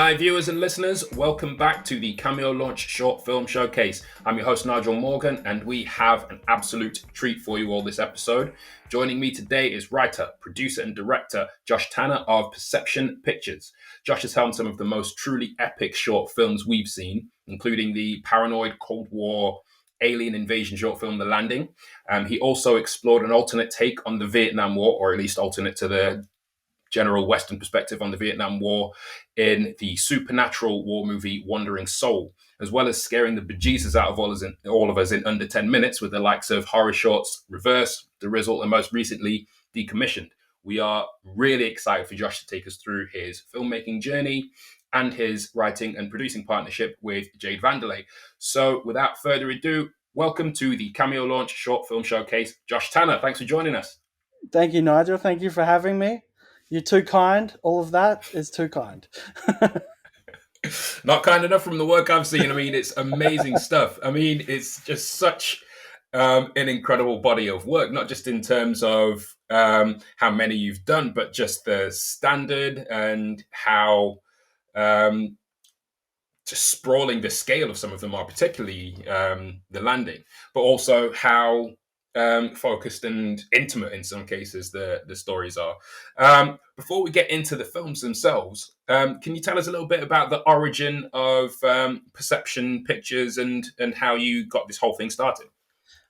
Hi, viewers and listeners. Welcome back to the Cameo Launch Short Film Showcase. I'm your host, Nigel Morgan, and we have an absolute treat for you all this episode. Joining me today is writer, producer, and director Josh Tanner of Perception Pictures. Josh has helmed some of the most truly epic short films we've seen, including the paranoid Cold War alien invasion short film, The Landing. He also explored an alternate take on the Vietnam War, or at least alternate to the general Western perspective on the Vietnam War in the supernatural war movie Wandering Soul, as well as scaring the bejesus out of all of us in under 10 minutes with the likes of horror shorts Reverse, The Rizzle, and most recently Decommissioned. We are really excited for Josh to take us through his filmmaking journey and his writing and producing partnership with Jade. So without further ado, welcome to the Cameo Launch Short Film Showcase. Josh Tanner, thanks for joining us. Thank you, Nigel. Thank you for having me. You're too kind. All of that is too kind. Not kind enough from the work I've seen. I mean, it's amazing stuff. I mean, it's just such an incredible body of work, not just in terms of how many you've done, but just the standard and how just sprawling the scale of some of them are, particularly The Landing, but also how focused and intimate in some cases the stories are. Before we get into the films themselves, can you tell us a little bit about the origin of Perception Pictures and how you got this whole thing started?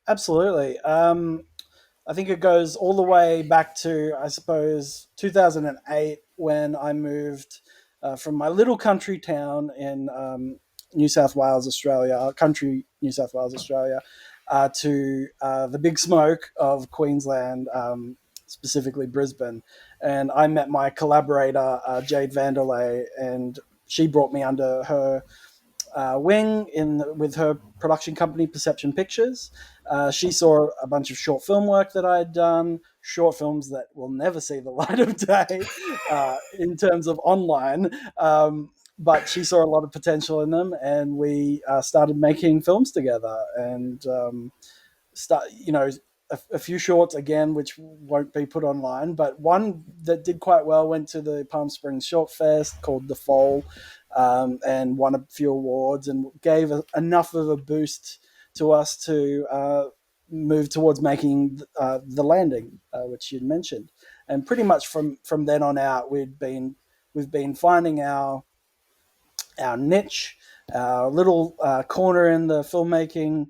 Absolutely. I think it goes all the way back to, I suppose, 2008 when I moved from my little country town in New South Wales, Australia, New South Wales, Australia, to the big smoke of Queensland, specifically Brisbane. And I met my collaborator, Jade, and she brought me under her wing with her production company, Perception Pictures. She saw a bunch of short film work that I had done, short films that will never see the light of day in terms of online. But she saw a lot of potential in them, and we started making films together. And a few shorts again, which won't be put online, but one that did quite well went to the Palm Springs Short Fest called The Fall, and won a few awards and gave enough of a boost to us to move towards making The Landing, which you'd mentioned. And pretty much from then on out, we've been finding our niche, our little corner in the filmmaking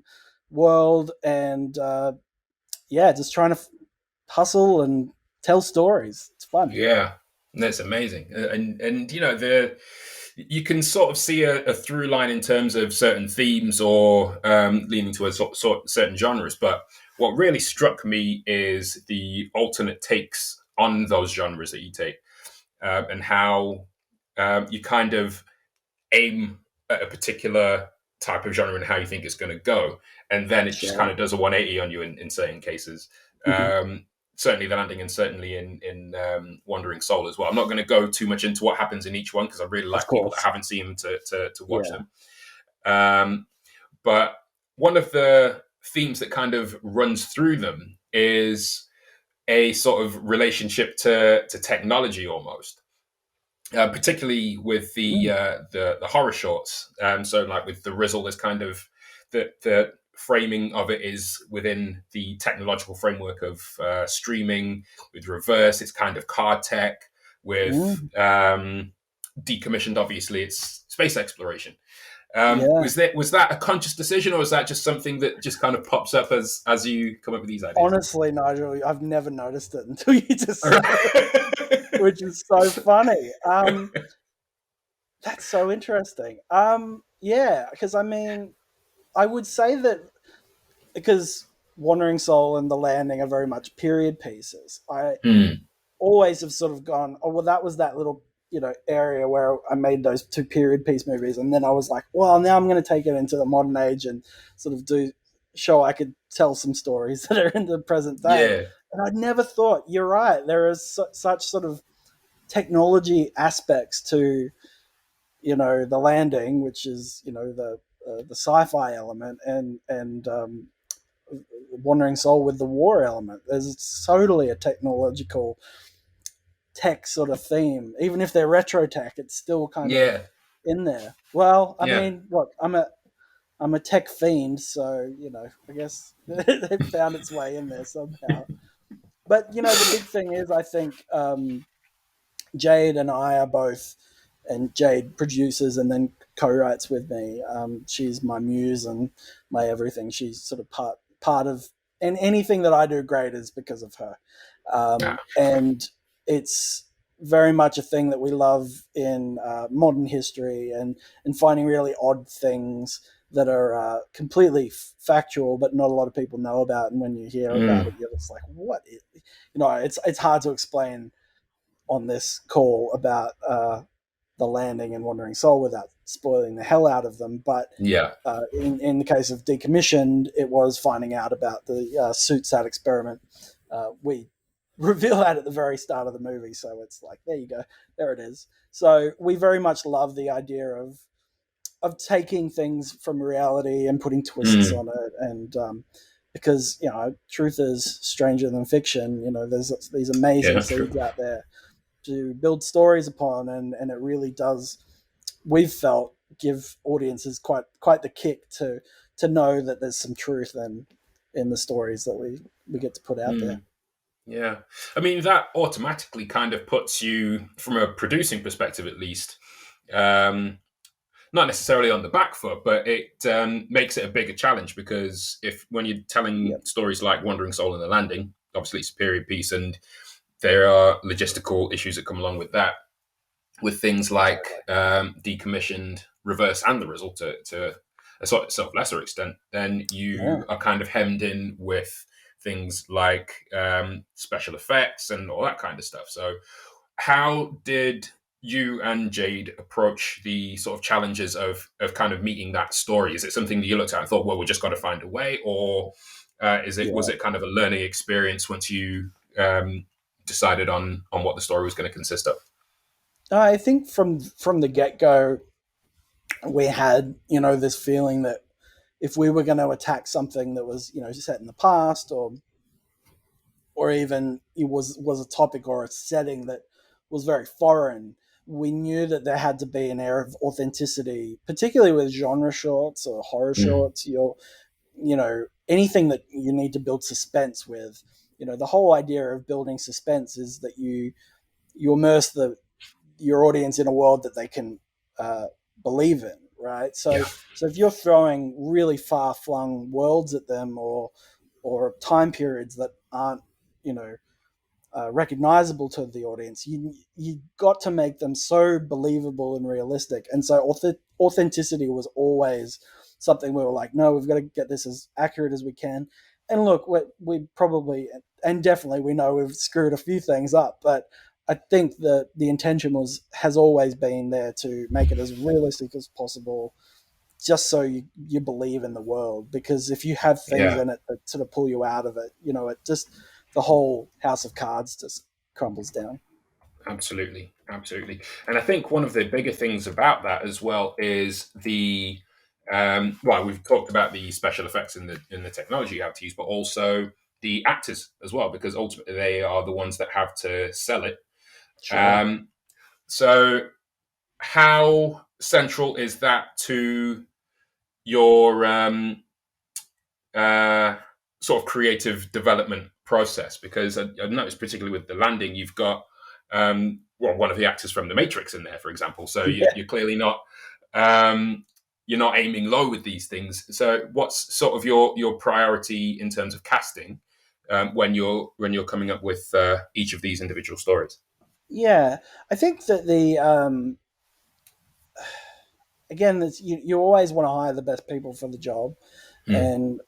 world, and just trying to hustle and tell stories. It's fun. Yeah, that's amazing. And you can sort of see a through line in terms of certain themes or leaning towards certain genres. But what really struck me is the alternate takes on those genres that you take, and how you kind of aim at a particular type of genre and how you think it's going to go, and then it just kind of does a 180 on you in certain cases. Certainly The Landing, and certainly in Wandering Soul as well. I'm not going to go too much into what happens in each one because I really like people that haven't seen them to watch them. But one of the themes that kind of runs through them is a sort of relationship to technology almost. Particularly with the horror shorts. So like with The Rizzle, there's kind of the framing of it is within the technological framework of streaming. With Reverse, it's kind of car tech. With Decommissioned, obviously, it's space exploration. Was that a conscious decision, or is that just something that just kind of pops up as you come up with these ideas? Honestly, Nigel, I've never noticed it until you just said it, which is so funny. That's so interesting. Because I mean, I would say that because Wandering Soul and The Landing are very much period pieces. I always have sort of gone, oh, well, that was that little, area where I made those two period piece movies. And then I was like, well, now I'm going to take it into the modern age and sort of show I could tell some stories that are in the present day. Yeah. And I'd never thought, you're right, there is such sort of technology aspects to, The Landing, which is, the sci-fi element, and Wandering Soul with the war element. There's totally a tech sort of theme. Even if they're retro tech, it's still kind of Yeah, in there. Well, I yeah, mean, look, I'm a tech fiend, so I guess it found its way in there somehow. But the big thing is, I think Jade and I are both, and Jade produces and then co-writes with me. She's my muse and my everything. She's sort of part of, and anything that I do great is because of her. ah, And it's very much a thing that we love in modern history, and finding really odd things that are completely factual, but not a lot of people know about. And when you hear about mm, it, you're just like, what? It's hard to explain on this call about the landing and Wandering Soul without spoiling the hell out of them. But yeah, in the case of Decommissioned, it was finding out about the SuitSat experiment. We reveal that at the very start of the movie, so it's like, there you go, there it is. So we very much love the idea of taking things from reality and putting twists mm, on it, and because truth is stranger than fiction. There's these amazing yeah, true. seeds out there to build stories upon, and it really does, we've felt, give audiences quite the kick to know that there's some truth in the stories that we get to put out there. Mm, yeah, I mean that automatically kind of puts you, from a producing perspective at least, um, not necessarily on the back foot, but it makes it a bigger challenge because if when you're telling Yep. stories like Wandering Soul and the Landing, obviously it's a period piece, and there are logistical issues that come along with that, with things like Totally. Decommissioned, Reverse, and the Result to a sort of lesser extent, then Yeah. you are kind of hemmed in with things like special effects and all that kind of stuff. So, how did you and Jade approach the sort of challenges of kind of meeting that story? Is it something that you looked at and thought, well, we just got to find a way, or was Yeah. it kind of a learning experience once you decided on what the story was going to consist of? I think from the get-go, we had this feeling that if we were going to attack something that was set in the past, or even it was a topic or a setting that was very foreign, we knew that there had to be an air of authenticity, particularly with genre shorts or horror Mm, shorts. Anything that you need to build suspense with. The whole idea of building suspense is that you immerse your audience in a world that they can uh, believe in, right? So, yeah, so if you're throwing really far flung worlds at them, or time periods that aren't, you know, recognizable to the audience, you got to make them so believable and realistic. And so authenticity was always something we were like, no, we've got to get this as accurate as we can. And look, we probably, and definitely, we know we've screwed a few things up, but I think that the intention has always been there to make it as realistic as possible, just so you believe in the world. Because if you have things yeah. in it that sort of pull you out of it, it just, the whole house of cards just crumbles down. Absolutely, absolutely. And I think one of the bigger things about that as well is the well, we've talked about the special effects in the technology you have to use, but also the actors as well, because ultimately they are the ones that have to sell it. Sure. Um, so, how central is that to your uh, sort of creative development process? Because I've noticed, particularly with the landing, you've got well, one of the actors from The Matrix in there, for example. So Yeah. you're clearly not um, you're not aiming low with these things. So what's sort of your priority in terms of casting when you're coming up with each of these individual stories? Yeah. I think that again, you always want to hire the best people for the job. Mm, And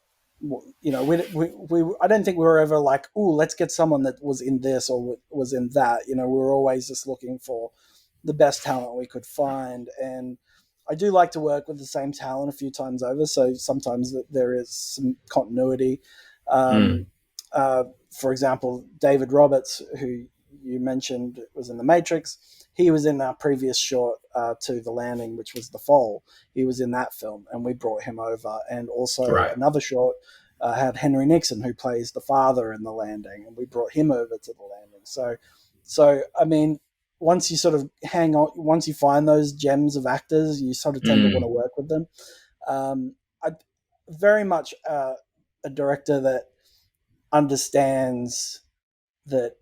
I don't think we were ever like, oh, let's get someone that was in this or was in that. We were always just looking for the best talent we could find. And I do like to work with the same talent a few times over, so sometimes there is some continuity. um, mm, uh, for example, David Roberts, who you mentioned was in The Matrix, he was in our previous short, to The Landing, which was The Fall. He was in that film, and we brought him over. And also right. another short had Henry Nixon, who plays the father in The Landing, and we brought him over to The Landing. So So I mean, once you sort of hang on, once you find those gems of actors, you sort of tend to want to Mm, work with them. I very much a director that understands that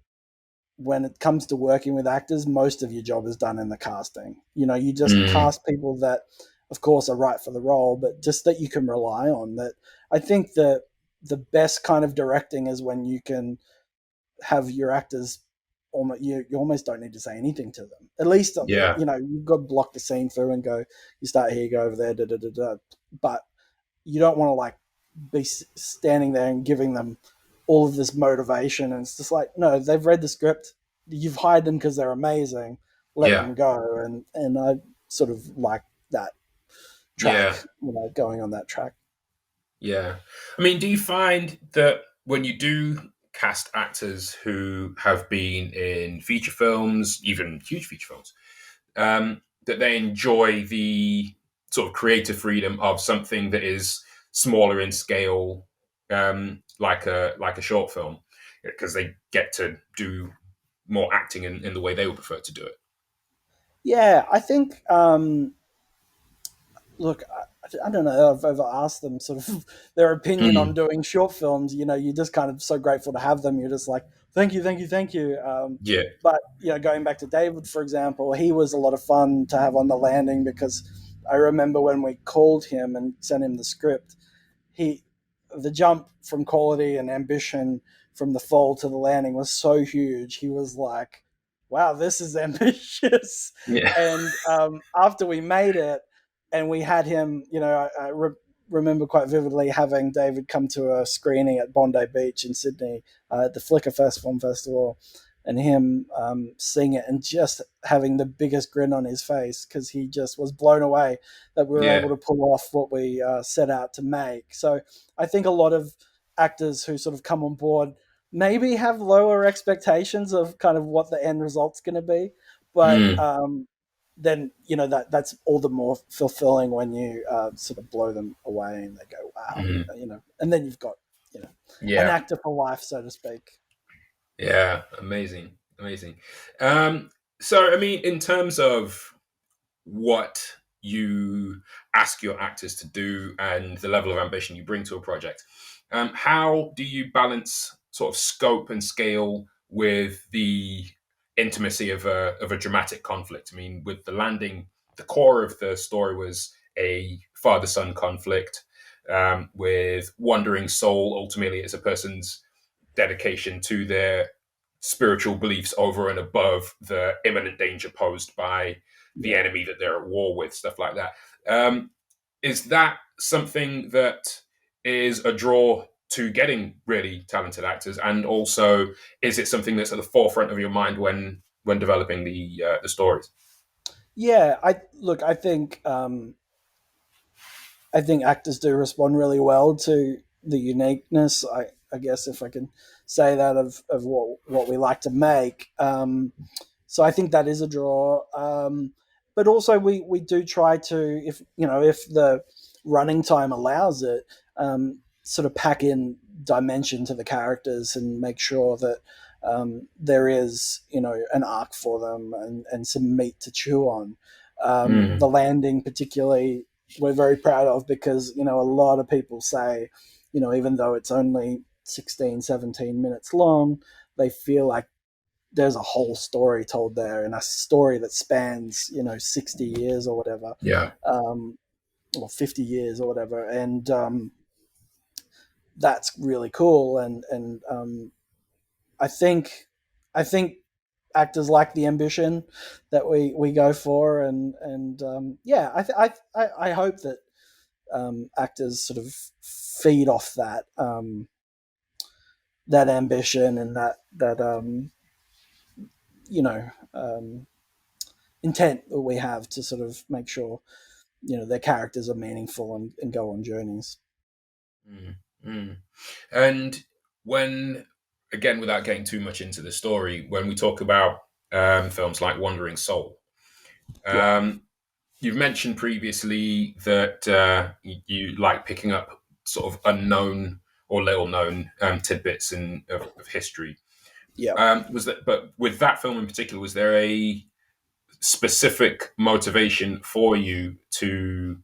when it comes to working with actors, most of your job is done in the casting. You know, you just mm, cast people that, of course, are right for the role, but just that you can rely on. That I think that the best kind of directing is when you can have your actors almost you almost don't need to say anything to them. At least yeah, you know you've got to block the scene through and go. You start here, you go over there, da da da da. But you don't want to like be standing there and giving them all of this motivation. And it's just like, no, they've read the script. You've hired them because they're amazing. Let yeah, them go. And I sort of like that track, yeah, you know, going on that track. yeah. I mean, do you find that when you do cast actors who have been in feature films, even huge feature films, that they enjoy the sort of creative freedom of something that is smaller in scale, like a short film, because they get to do more acting in the way they would prefer to do it. Yeah, I think look, I don't know. I've ever asked them sort of their opinion on Mm, doing short films. You know, you're just kind of so grateful to have them. You're just like, thank you, thank you, thank you. yeah, But you know, going back to David, for example, he was a lot of fun to have on the landing because I remember when we called him and sent him the script, he the jump from quality and ambition from the fall to the landing was so huge. He was like, "Wow, this is ambitious." yeah, And after we made it, and we had him, you know, remember quite vividly having David come to a screening at Bondi Beach in Sydney at the Flickr Fest Film Festival, and him seeing it and just having the biggest grin on his face because he just was blown away that we were able yeah, to pull off what we set out to make. So I think a lot of actors who sort of come on board maybe have lower expectations of kind of what the end result's going to be, but mm, then you know that's all the more fulfilling when you sort of blow them away and they go, "Wow," mm, you know, and then you've got you know an yeah, actor for life, so to speak. yeah. Amazing, amazing. Um, so, I mean, in terms of what you ask your actors to do and the level of ambition you bring to a project. How do you balance sort of scope and scale with the intimacy of a dramatic conflict? I mean, with the landing, the core of the story was a father son conflict with wandering soul. Ultimately, it's a person's dedication to their spiritual beliefs over and above the imminent danger posed by the Yeah. enemy that they're at war with, stuff like that. Um, is that something that is a draw to getting really talented actors, and also is it something that's at the forefront of your mind when developing the stories? Yeah, I look. I think actors do respond really well to the uniqueness. I guess if I can say that of what we like to make. So I think that is a draw. But also we do try to, if you know, if the running time allows it, sort of pack in dimension to the characters and make sure that there is you know an arc for them and some meat to chew on. The Mm, landing particularly we're very proud of because you know a lot of people say you know even though it's only 16, 17 minutes long, they feel like there's a whole story told there and a story that spans you know 60 years or whatever, yeah. um, or 50 years or whatever, and that's really cool. And I think actors like the ambition that we go for, and yeah, I hope that actors sort of feed off that that ambition and that you know intent that we have to sort of make sure you know their characters are meaningful and go on journeys. Mm, mm. And when, again, without getting too much into the story, when we talk about films like Wandering Soul, Yeah, um, you've mentioned previously that you like picking up sort of unknown or little known tidbits of history. Yeah. Was that, but with that film in particular, was there a specific motivation for you to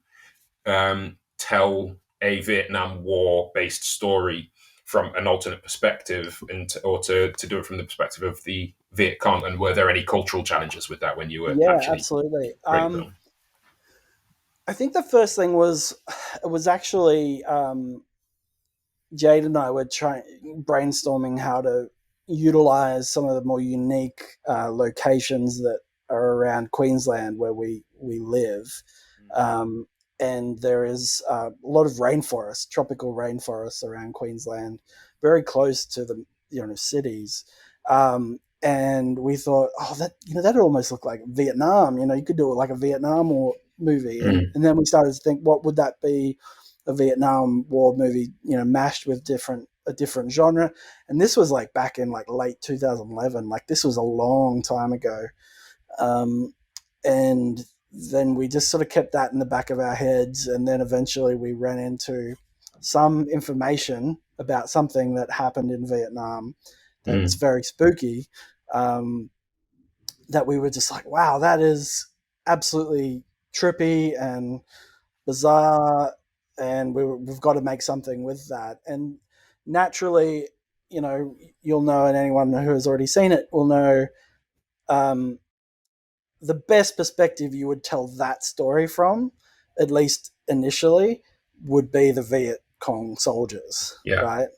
tell a Vietnam War based story from an alternate perspective, or to do it from the perspective of the Viet Cong? And were there any cultural challenges with that when you were Yeah, actually absolutely. creating the film? I think the first thing was it was actually Jade and I were trying brainstorming how to utilize some of the more unique locations that are around Queensland where we live. Um, and there is a lot of rainforest, tropical rainforests around Queensland, very close to the cities. And we thought, oh, that that'd almost look like Vietnam. You could do it like a Vietnam or movie, and then we started to think, what would that be? A Vietnam War movie, mashed with a different genre. And this was like back in like late 2011. Like this was a long time ago. Um, and then we just sort of kept that in the back of our heads. And then eventually we ran into some information about something that happened in Vietnam that's very spooky. Um, that we were just like, wow, that is absolutely trippy and bizarre, and we've got to make something with that. And naturally, you'll know, and anyone who has already seen it will know, um, the best perspective you would tell that story from, at least initially, would be the Viet Cong soldiers, Yeah. right?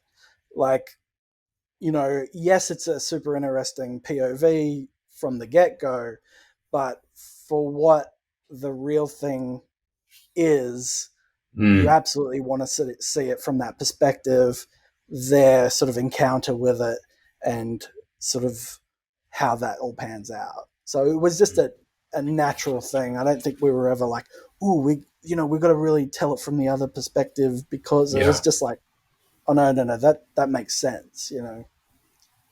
Like, yes, it's a super interesting POV from the get go, but for what the real thing is, you absolutely want to see it from that perspective, their sort of encounter with it, and sort of how that all pans out. So it was just a natural thing. I don't think we were ever like, "Ooh, we've got to really tell it from the other perspective," because it was Yeah. just like, "Oh no, that makes sense."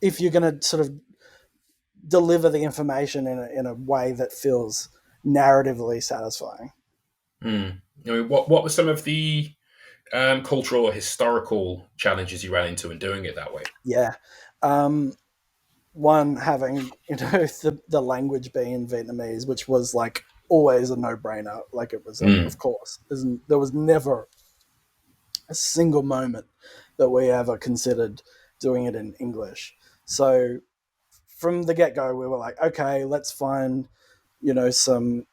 If you're going to sort of deliver the information in a way that feels narratively satisfying. I mean, what were some of the cultural or historical challenges you ran into in doing it that way? Yeah. Um, One, having the language being Vietnamese, which was like always a no-brainer. Like it was of course. There was never a single moment that we ever considered doing it in English. So from the get-go we were like, okay, let's find some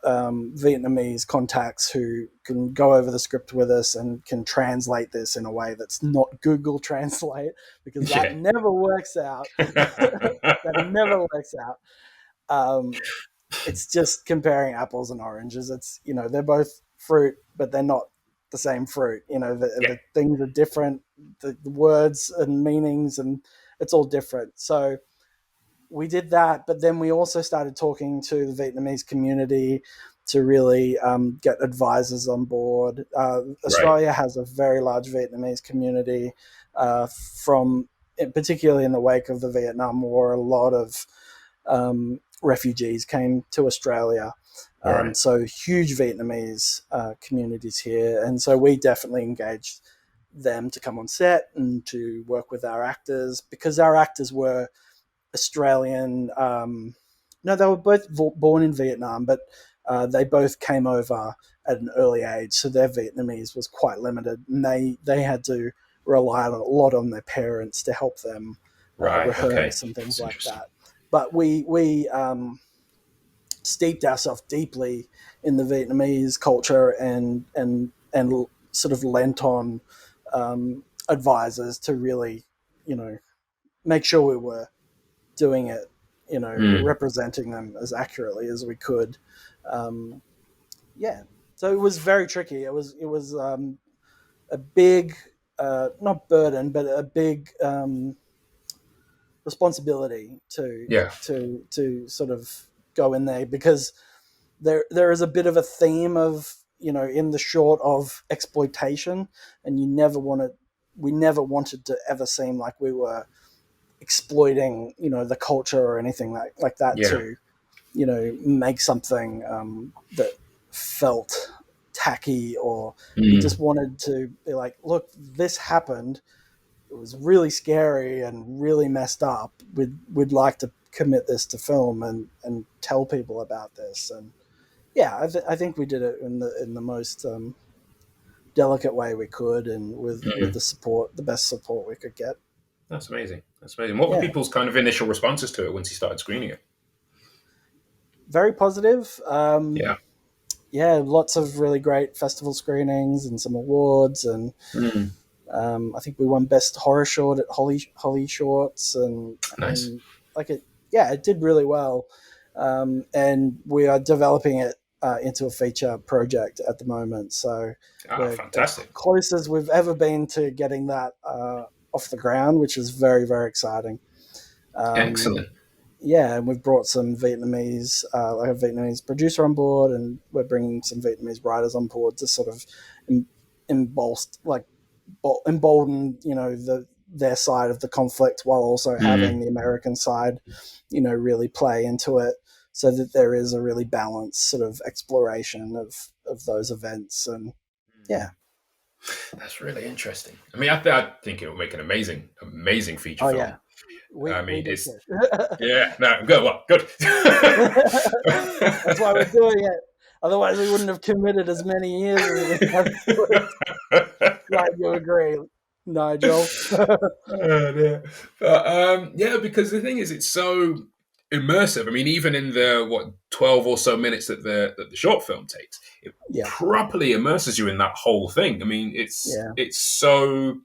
Vietnamese contacts who can go over the script with us and can translate this in a way that's not Google Translate, because that Yeah. never works out. That never works out. Um, it's just comparing apples and oranges. It's they're both fruit, but they're not the same fruit. Yeah. The things are different. The words and meanings, and it's all different. So we did that, but then we also started talking to the Vietnamese community to really get advisors on board. Right. Australia has a very large Vietnamese community, from particularly in the wake of the Vietnam War. A lot of refugees came to Australia. Right. So huge Vietnamese communities here. And so we definitely engaged them to come on set and to work with our actors, because our actors were Australian. No, they were both born in Vietnam, but they both came over at an early age, so their Vietnamese was quite limited, and they had to rely a lot on their parents to help them Right. Okay. rehearse and things That's like interesting. that. But we steeped ourselves deeply in the Vietnamese culture, and sort of lent on advisors to really, make sure we were doing it, representing them as accurately as we could. Um, yeah, so it was very tricky. It was a big, not burden, but a big responsibility to Yeah. sort of go in there, because there is a bit of a theme of, in the short, of exploitation, and we never wanted to ever seem like we were exploiting the culture or anything like that, Yeah. to make something that felt tacky, or we just wanted to be like, look, this happened, was really scary and really messed up. We'd like to commit this to film and tell people about this. And yeah, I think we did it in the most delicate way we could, and with Mm. the support, the best support we could get. That's amazing. That's amazing. What were Yeah, people's kind of initial responses to it once you started screening it? very positive. Yeah. Yeah, lots of really great festival screenings and some awards, and Mm. I think we won best horror short at Holly Shorts, Nice. and like it, yeah, it did really well. And we are developing it into a feature project at the moment. So Ah, we're as fantastic. close as we've ever been to getting that off the ground, which is very, very exciting. Um, Excellent. yeah, and we've brought some Vietnamese, like a Vietnamese producer on board, and we're bringing some Vietnamese writers on board to sort of embolden, their side of the conflict, while also having Mm. the American side, really play into it, so that there is a really balanced sort of exploration of those events. And yeah, That's really interesting. I mean, I think it will make an amazing, amazing feature oh film. yeah, I we mean, do it's too. yeah, no, good, well, good. That's why we're doing it. Otherwise, we wouldn't have committed as many years as we have to it. Glad you agree, Nigel. Oh, dear. But yeah, because the thing is, it's so immersive. I mean, even in the 12 or so minutes that the short film takes, it Yeah, properly immerses you in that whole thing. I mean, it's yeah, it's so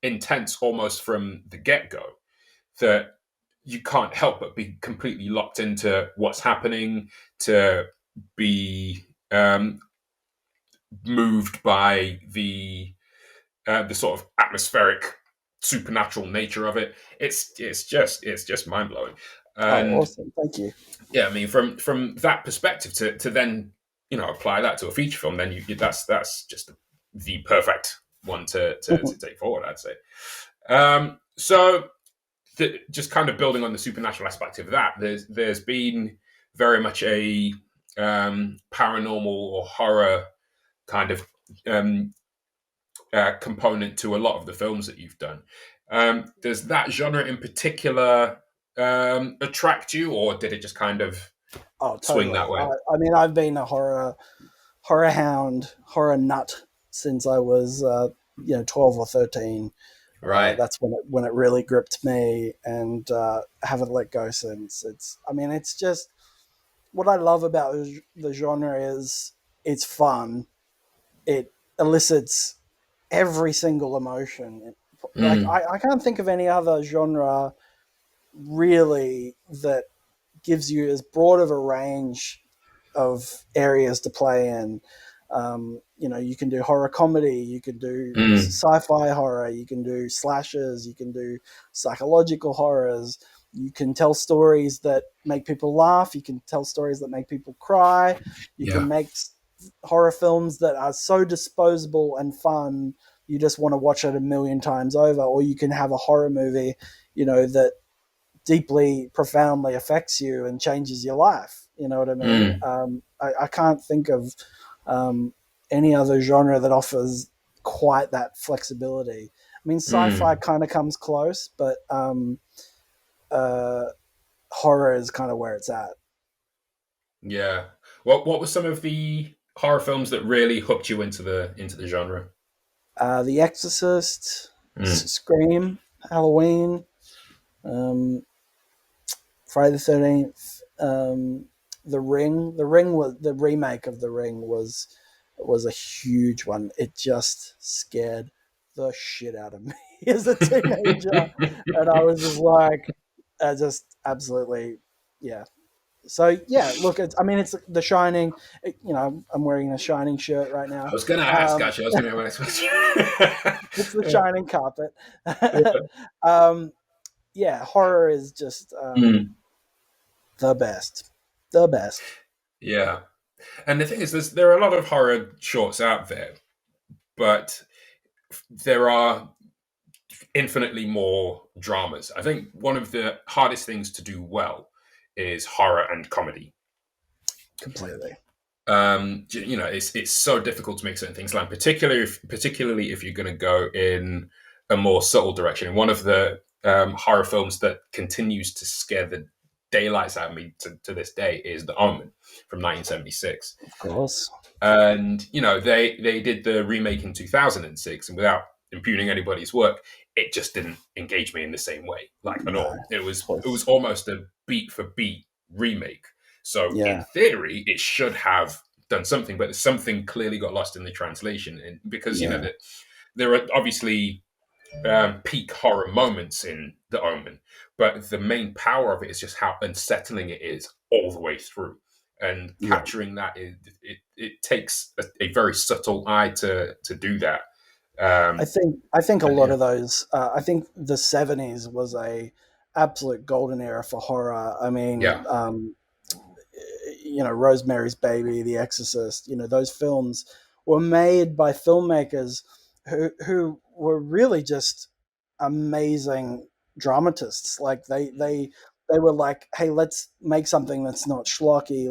intense almost from the get go that you can't help but be completely locked into what's happening, to be moved by the sort of atmospheric supernatural nature of it. It's just mind blowing. oh And awesome, thank you. yeah, I mean, from that perspective, to then apply that to a feature film, then that's just the perfect one to take forward, I'd say. So just kind of building on the supernatural aspect of that, there's been very much a paranormal or horror kind of um, component to a lot of the films that you've done. Does that genre in particular attract you, or did it just kind of Oh, swing totally. that way? I mean, I've been a horror hound, horror nut since I was 12 or 13. Right. That's when it really gripped me, and haven't let go since. It's just what I love about the genre is it's fun. It elicits every single emotion. Like Mm, I can't think of any other genre really that gives you as broad of a range of areas to play in. You can do horror comedy, you can do mm, sci-fi horror, you can do slashes, you can do psychological horrors, you can tell stories that make people laugh, you can tell stories that make people cry, you yeah. can make horror films that are so disposable and fun you just want to watch it a million times over, or you can have a horror movie that deeply, profoundly affects you and changes your life. You know what I mean? Mm, I can't think of um, any other genre that offers quite that flexibility. I mean, sci-fi mm, kind of comes close, but uh, horror is kind of where it's at. yeah. What were some of the horror films that really hooked you into the genre? The Exorcist, Mm, Scream, Halloween, um, Friday the 13th, The Ring. The Ring was the remake of The Ring was a huge one. It just scared the shit out of me as a teenager, and I was just like, I just absolutely, yeah. So yeah, look, it's The Shining. I'm wearing a Shining shirt right I now. was going to ask, Um, actually. I was going to be my next question. it's The Shining carpet. um, yeah, horror is just Mm, the best, the best. yeah. And the thing is, there are a lot of horror shorts out there, but there are infinitely more dramas. I think one of the hardest things to do well is horror and comedy. Completely. It's so difficult to make certain things land, particularly if you're going to go in a more subtle direction. And one of the horror films that continues to scare the daylights out of me to this day is The Omen from 1976. Of course. And they did the remake in 2006, and without impugning anybody's work, it just didn't engage me in the same way, like at No, all. It of was course. almost a beat for beat remake. So in Yeah. theory, it should have done something, but something clearly got lost in the translation, and because Yeah. that there are obviously peak horror moments in The Omen, but the main power of it is just how unsettling it is all the way through. And Yeah. capturing that, it takes a very subtle eye to do that. Um, I think a and lot yeah, of those. I think the '70s was a absolute golden era for horror. I mean, yeah, Rosemary's Baby, The Exorcist. Those films were made by filmmakers who were really just amazing dramatists. Like they were like, hey, let's make something that's not schlocky.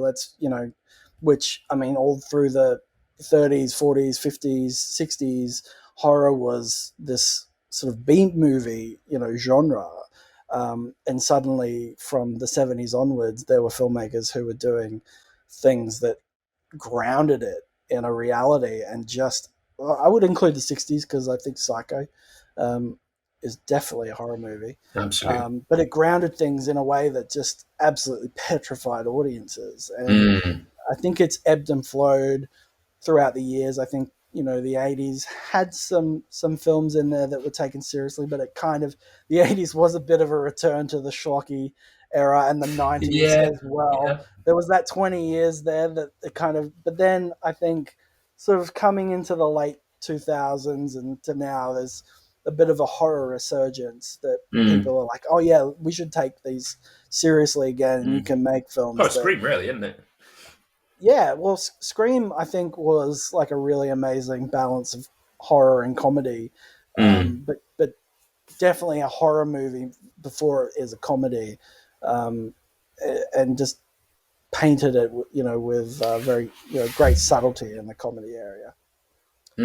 Which I mean, all through the 30s, 40s, 50s, 60s, horror was this sort of B movie, genre. And suddenly, from the '70s onwards, there were filmmakers who were doing things that grounded it in a reality, and just, well, I would include the '60s because I think Psycho um, is definitely a horror movie, absolutely. but it grounded things in a way that just absolutely petrified audiences. And Mm, I think it's ebbed and flowed throughout the years. I think the '80s had some films in there that were taken seriously, but it kind of the '80s was a bit of a return to the schlocky era, and the '90s yeah, as well. yeah. There was that 20 years there that it kind of, but then I think sort of coming into the late 2000s and to now, there's a bit of a horror resurgence that Mm, people are like, oh yeah, we should take these seriously again, and you mm. can make Oh, films that, Scream, really, isn't it? yeah, well, Scream, I think, was like a really amazing balance of horror and comedy, Mm, but definitely a horror movie before it is a comedy, um, and just painted it, with very great subtlety in the comedy area,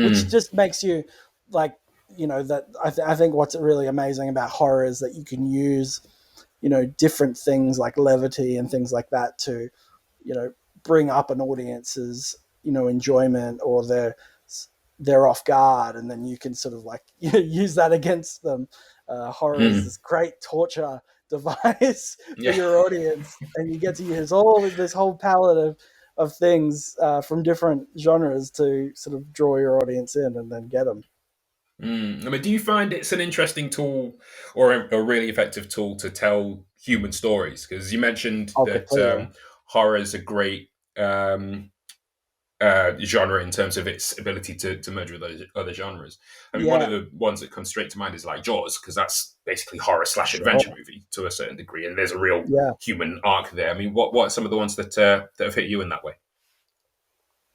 which mm, just makes you like, that I think what's really amazing about horror is that you can use different things like levity and things like that to you know bring up an audience's enjoyment, or they're off guard, and then you can sort of like use that against them. Horror is mm. this great torture device for Yeah. your audience, and you get to use all of this whole palette of things from different genres to sort of draw your audience in and then get them. I mean, do you find it's an interesting tool or a really effective tool to tell human stories? Because you mentioned Oh, that completely. horror is a great genre in terms of its ability to merge with other genres. I mean, one of Yeah, the ones that comes straight to mind is like Jaws, because that's basically horror slash adventure sure. movie to a certain degree, and there's a real Yeah. human arc there. I mean, what are some of the ones that have hit you in that way?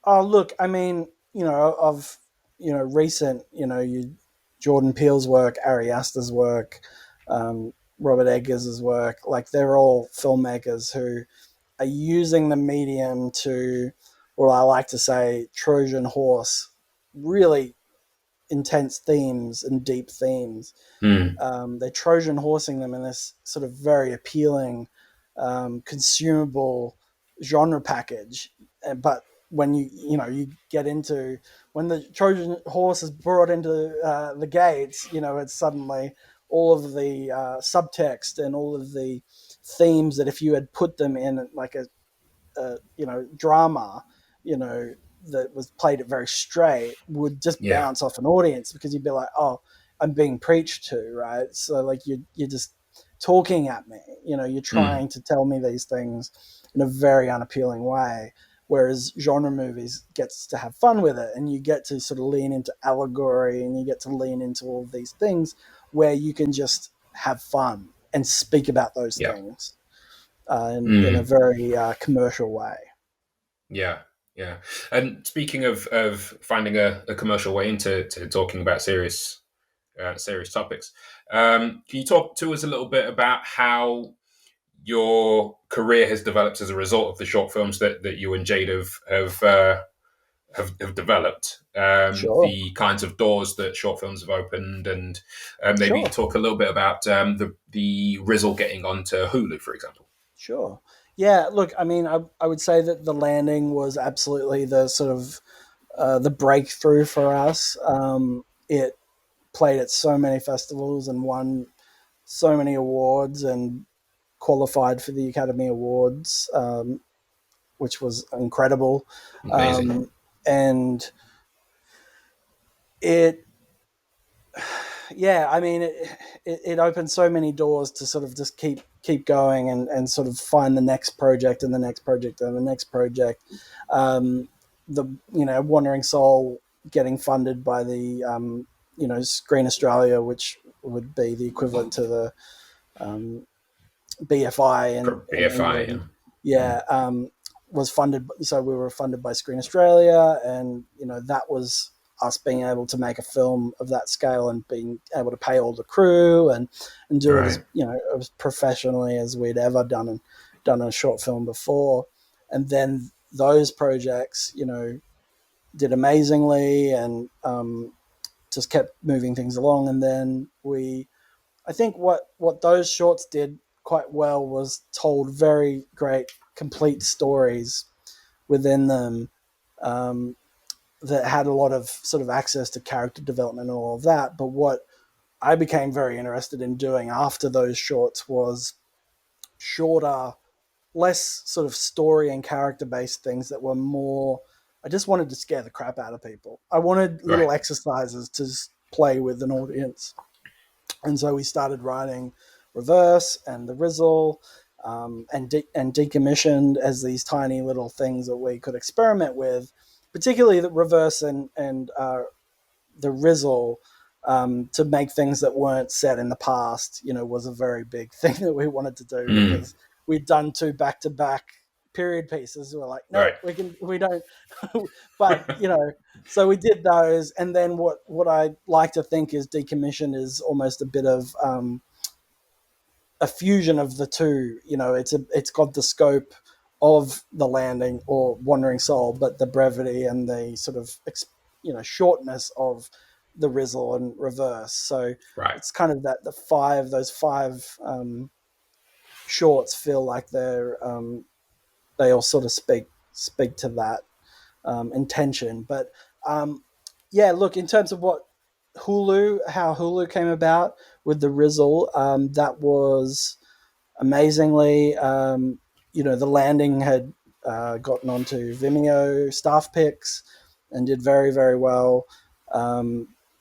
Oh, look, I mean, of recent, Jordan Peele's work, Ari Aster's work, Robert Eggers' work. Like, they're all filmmakers who are using the medium to, what I like to say, Trojan Horse, really intense themes and deep themes. Mm, They're Trojan horsing them in this sort of very appealing, consumable genre package. But when you get into, when the Trojan horse is brought into the gates, it's suddenly all of the subtext and all of the themes that, if you had put them in like drama, you know, that was played it very straight, would just yeah. bounce off an audience, because you'd be like, oh, I'm being preached to, right? So like you're just talking at me, you're Mm, trying to tell me these things in a very unappealing way. Whereas genre movies gets to have fun with it, and you get to sort of lean into allegory, and you get to lean into all of these things where you can just have fun and speak about those yeah. things in a Mm. very commercial way. Yeah, yeah. And speaking of finding a commercial way into to talking about serious topics, can you talk to us a little bit about how your career has developed as a result of the short films that you and Jade have have developed, Sure, the kinds of doors that short films have opened, and maybe sure, talk a little bit about the Rizzle getting onto Hulu, for example. sure. Yeah, look, I mean, I would say that The Landing was absolutely the sort of the breakthrough for us. It played at so many festivals and won so many awards and qualified for the Academy Awards, which was incredible. Amazing. Um, and it, yeah, I mean, it opened so many doors to sort of just keep going and sort of find the next project and the next project and the next project. Um, the Wandering Soul getting funded by the Screen Australia, which would be the equivalent to the um, BFI in BFI. England. Yeah. Yeah, was funded. So we were funded by Screen Australia, and that was us being able to make a film of that scale and being able to pay all the crew and do it Right. as as professionally as we'd ever done a short film before. And then those projects, did amazingly and just kept moving things along. And then I think what those shorts did quite well was told very great, complete stories within them, um, that had a lot of sort of access to character development and all of that. But what I became very interested in doing after those shorts was shorter, less sort of story and character based things that were more. I just wanted to scare the crap out of people. I wanted little Right. exercises to play with an audience. And so we started writing Reverse and The Rizzle, and Decommissioned as these tiny little things that we could experiment with, particularly the Reverse and The Rizzle, to make things that weren't set in the past, was a very big thing that we wanted to do Mm. because we'd done two back-to-back period pieces. We were like, no, Right. we don't. But so we did those, and then what I like to think is Decommissioned is almost a bit of a fusion of the two. It's got the scope of The Landing or Wandering Soul, but the brevity and the sort of shortness of the Rizzle and Reverse. So Right. it's kind of those five shorts feel like they all sort of speak to that intention. But yeah, look, in terms of how Hulu came about with the Rizzle, that was amazingly. The Landing had gotten onto Vimeo staff picks and did very, very well.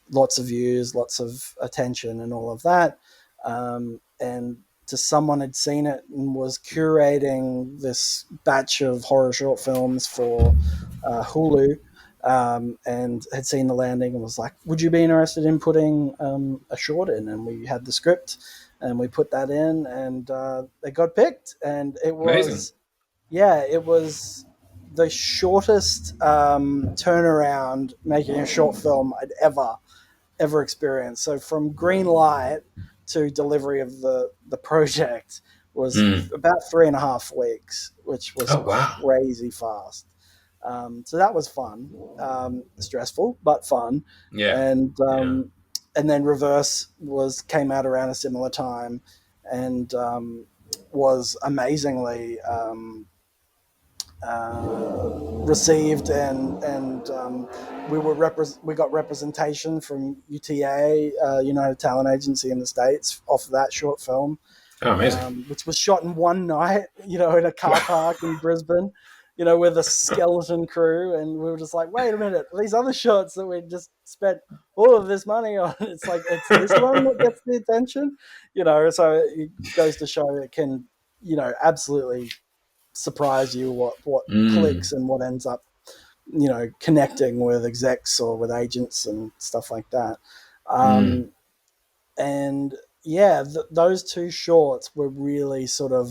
Lots of views, lots of attention, and all of that. And just someone had seen it and was curating this batch of horror short films for Hulu, and had seen The Landing and was like, "Would you be interested in putting a short in?" And we had the script, and we put that in, and they got picked, and Amazing. it was the shortest turnaround making a short film I'd ever experienced. So from green light to delivery of the project was Mm. about 3.5 weeks, which was Oh wow. crazy fast. So that was fun, stressful but fun, Yeah. and Yeah. then Reverse came out around a similar time, and was amazingly received, and we got representation from UTA, United Talent Agency in the States, off of that short film, Oh, amazing. which was shot in one night, in a car park in Brisbane, with a skeleton crew. And we were just like, wait a minute, these other shots that we just spent all of this money on, it's like, it's this one that gets the attention, so it goes to show it can, absolutely surprise you what clicks Mm. and what ends up, connecting with execs or with agents and stuff like that. Mm. Um, and yeah, those two shorts were really sort of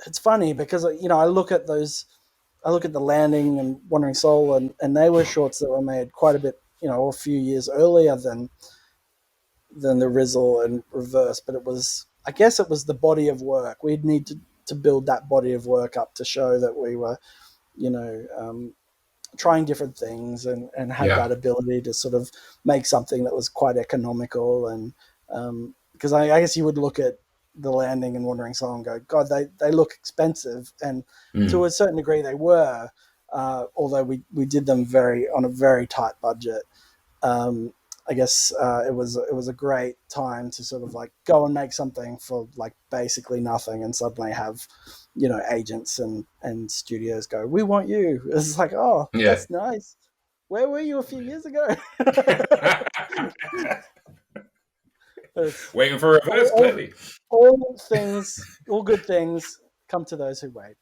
it's funny because I look at The Landing and Wandering Soul, and they were shorts that were made quite a bit, a few years earlier than the Rizzle and Reverse. But I guess it was the body of work. We'd need to build that body of work up to show that we were trying different things, and had Yeah. that ability to sort of make something that was quite economical. And because I guess you would look at the Landing and Wandering Soul and go, God, they look expensive, and to Mm. a certain degree they were, although we did them on a very tight budget. um, I guess it was a great time to sort of like go and make something for like basically nothing, and suddenly have, agents and studios go, "We want you." It's like, oh, Yeah. that's nice. Where were you a few years ago? It's Waiting for reverse, all, clearly. all good things come to those who wait.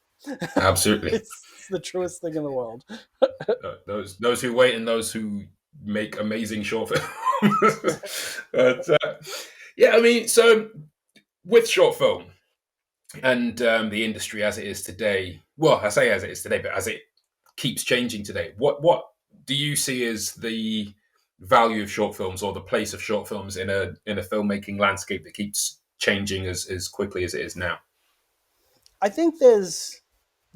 Absolutely. It's the truest thing in the world. Those who wait and those who make amazing short films. But yeah, I mean, so with short film and the industry as it is today, well, I say as it is today, but as it keeps changing today, what do you see as the value of short films or the place of short films in a filmmaking landscape that keeps changing as quickly as it is now? I think there's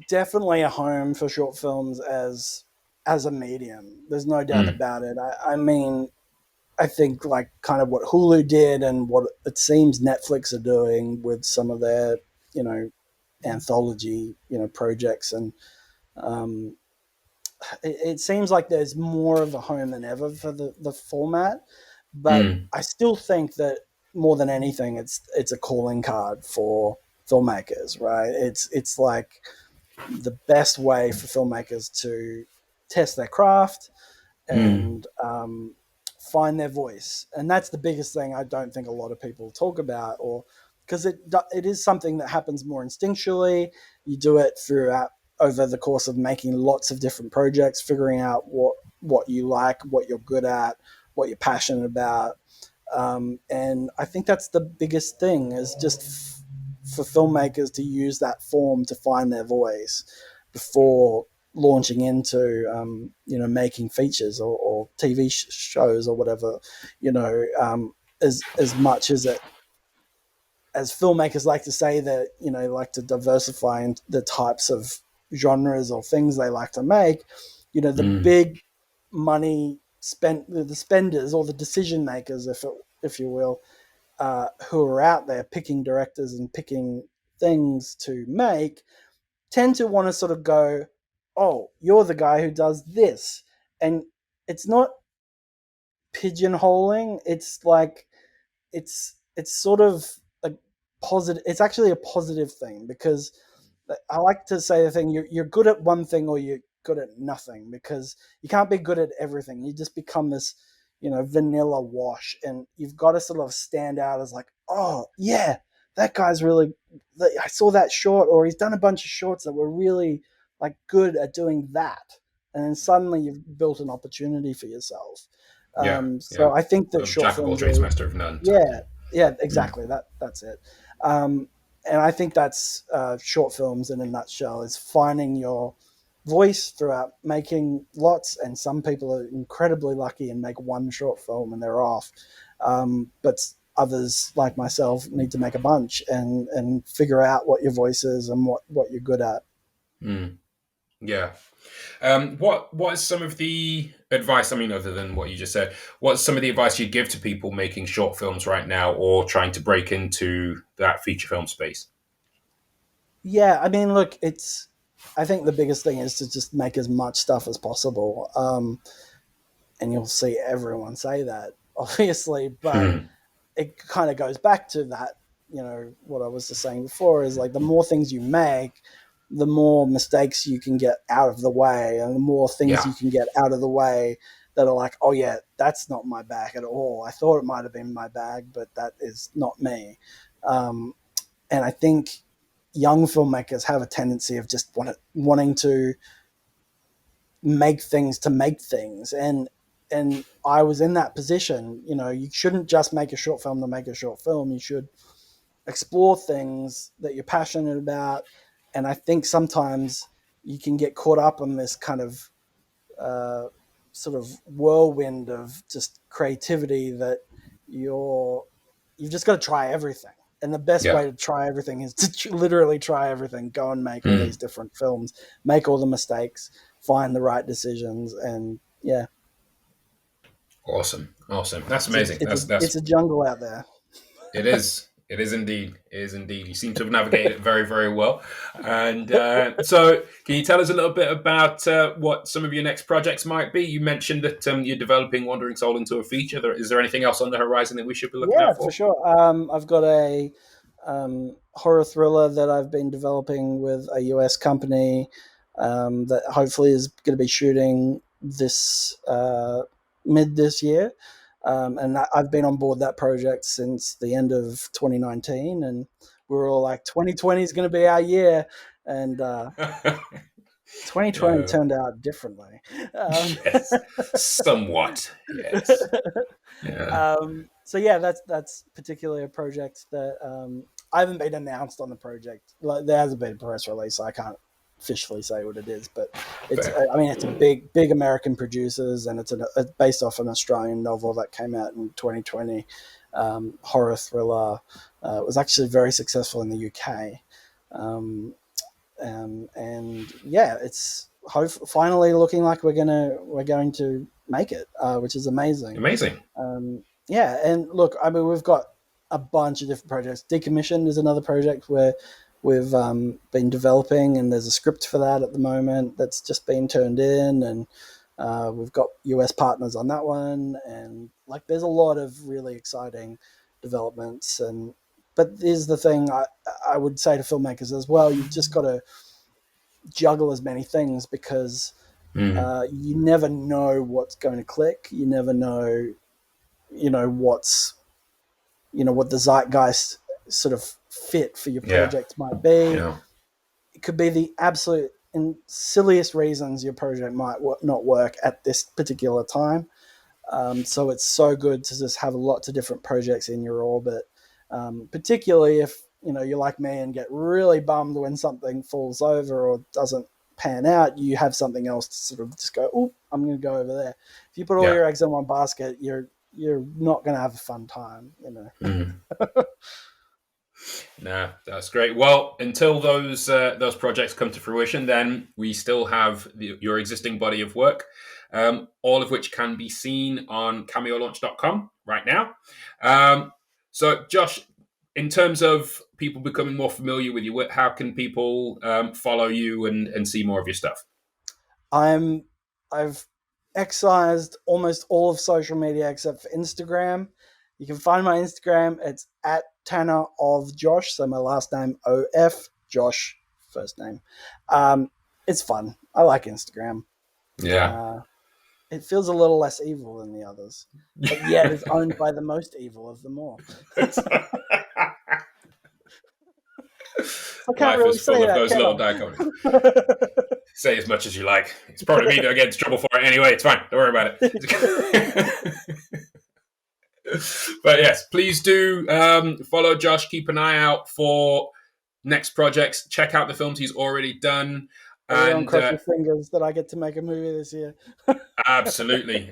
definitely a home for short films as a medium. There's no doubt Mm, about it. I mean, I think like kind of what Hulu did and what it seems Netflix are doing with some of their, you know, anthology, projects. And um, it seems like there's more of a home than ever for the format. But mm, I still think that more than anything, it's a calling card for filmmakers, right? It's like the best way for filmmakers to test their craft mm, and find their voice. And that's the biggest thing I don't think a lot of people talk about, or because it is something that happens more instinctually. You do it throughout over the course of making lots of different projects, figuring out what you like, what you're good at, what you're passionate about. And I think that's the biggest thing is just for filmmakers to use that form to find their voice before launching into making features or TV shows or whatever. As much as it as filmmakers like to say that like to diversify in the types of genres or things they like to make. The mm, big money spent, the spenders or the decision makers, if you will, who are out there picking directors and picking things to make, tend to want to sort of go, oh, you're the guy who does this. And it's not pigeonholing. It's like, it's sort of a positive, it's actually a positive thing, because I like to say the thing, you're good at one thing or you're good at nothing, because you can't be good at everything. You just become this, vanilla wash, and you've got to sort of stand out as like, oh yeah, that guy's really, I saw that short, or he's done a bunch of shorts that were really like good at doing that. And then suddenly you've built an opportunity for yourself. yeah, So yeah. I think that A short jack of all films trades, are, master of none type yeah, thing. yeah, Mm, exactly. That's it. Um, and I think that's short films in a nutshell, is finding your voice throughout making lots. And some people are incredibly lucky and make one short film and they're off. But others, like myself, need to make a bunch and figure out what your voice is and what you're good at. mm, yeah. What is some of the advice? I mean, other than what you just said, what's some of the advice you'd give to people making short films right now or trying to break into that feature film space? Yeah, I mean, look, I think the biggest thing is to just make as much stuff as possible. And you'll see everyone say that, obviously, but Hmm. it kind of goes back to that, what I was just saying before, is like the more things you make, the more mistakes you can get out of the way, and the more things Yeah. you can get out of the way that are like, oh yeah, that's not my bag at all. I thought it might have been my bag, but that is not me. And I think young filmmakers have a tendency of just wanting to make things. And I was in that position. You shouldn't just make a short film to make a short film. You should explore things that you're passionate about. And I think sometimes you can get caught up in this kind of uh, sort of whirlwind of just creativity that you've just got to try everything. And the best Yeah. way to try everything is to literally try everything. Go and make all these different films, make all the mistakes, find the right decisions, and yeah, Awesome. Awesome. That's amazing. it's a jungle out there. It is. It is indeed. It is indeed. You seem to have navigated it very, very well. And so, can you tell us a little bit about what some of your next projects might be? You mentioned that you're developing Wandering Soul into a feature. Is there anything else on the horizon that we should be looking Yeah, out for for? sure. I've got a horror thriller that I've been developing with a US company that hopefully is going to be shooting this mid this year. And I've been on board that project since the end of 2019, and we were all like, 2020 is going to be our year, and 2020 Yeah. turned out differently. Yes. Somewhat. Yes. Yeah. So yeah, that's particularly a project that I haven't been announced on the project. Like, there hasn't been a press release, so I can't officially say what it is. But it's Fair. I mean, it's a big American producers, and it's based off an Australian novel that came out in 2020, horror thriller. It was actually very successful in the UK, and yeah, it's finally looking like we're going to make it, which is amazing. Amazing. Yeah, and look, I mean, we've got a bunch of different projects. Decommissioned is another project where we've been developing, and there's a script for that at the moment that's just been turned in, and we've got US partners on that one, and like, there's a lot of really exciting developments. And but here's the thing, I would say to filmmakers as well: you've just got to juggle as many things, because you never know what's going to click. You never know, what's what the zeitgeist sort of fit for your Yeah. project might be. Yeah. It could be the absolute and silliest reasons your project might not work at this particular time. So it's so good to just have lots of different projects in your orbit, particularly if you're like me and get really bummed when something falls over or doesn't pan out. You have something else to sort of just go, oh, I'm going to go over there. If you put all Yeah. your eggs in one basket, you're not going to have a fun time. No, that's great. Well, until those projects come to fruition, then we still have your existing body of work, all of which can be seen on cameolaunch.com right now. So, Josh, in terms of people becoming more familiar with you, how can people follow you and see more of your stuff? I've excised almost all of social media except for Instagram. You can find my Instagram. It's at Tanner of Josh. So my last name OF, Josh, first name. It's fun. I like Instagram. Yeah. It feels a little less evil than the others, but yet it's owned by the most evil of them all. I can't Life really is full say of that, those can little I? dichotomies. Say as much as you like. It's probably me that gets in trouble for it anyway. It's fine. Don't worry about it. But yes, please do follow Josh. Keep an eye out for next projects. Check out the films he's already done. Everyone And cross your fingers that I get to make a movie this year. absolutely.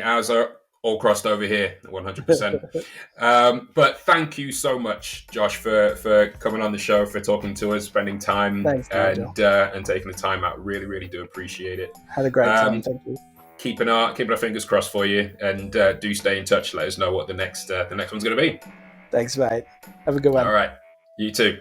Ours are all crossed over here, 100%. But thank you so much, Josh, for coming on the show, for talking to us, spending time, Thanks, Nigel. and taking the time out. Really, really do appreciate it. Had a great time. Thank you. Keeping our fingers crossed for you, and do stay in touch. Let us know what the next one's going to be. Thanks, mate. Have a good one. All right. You too.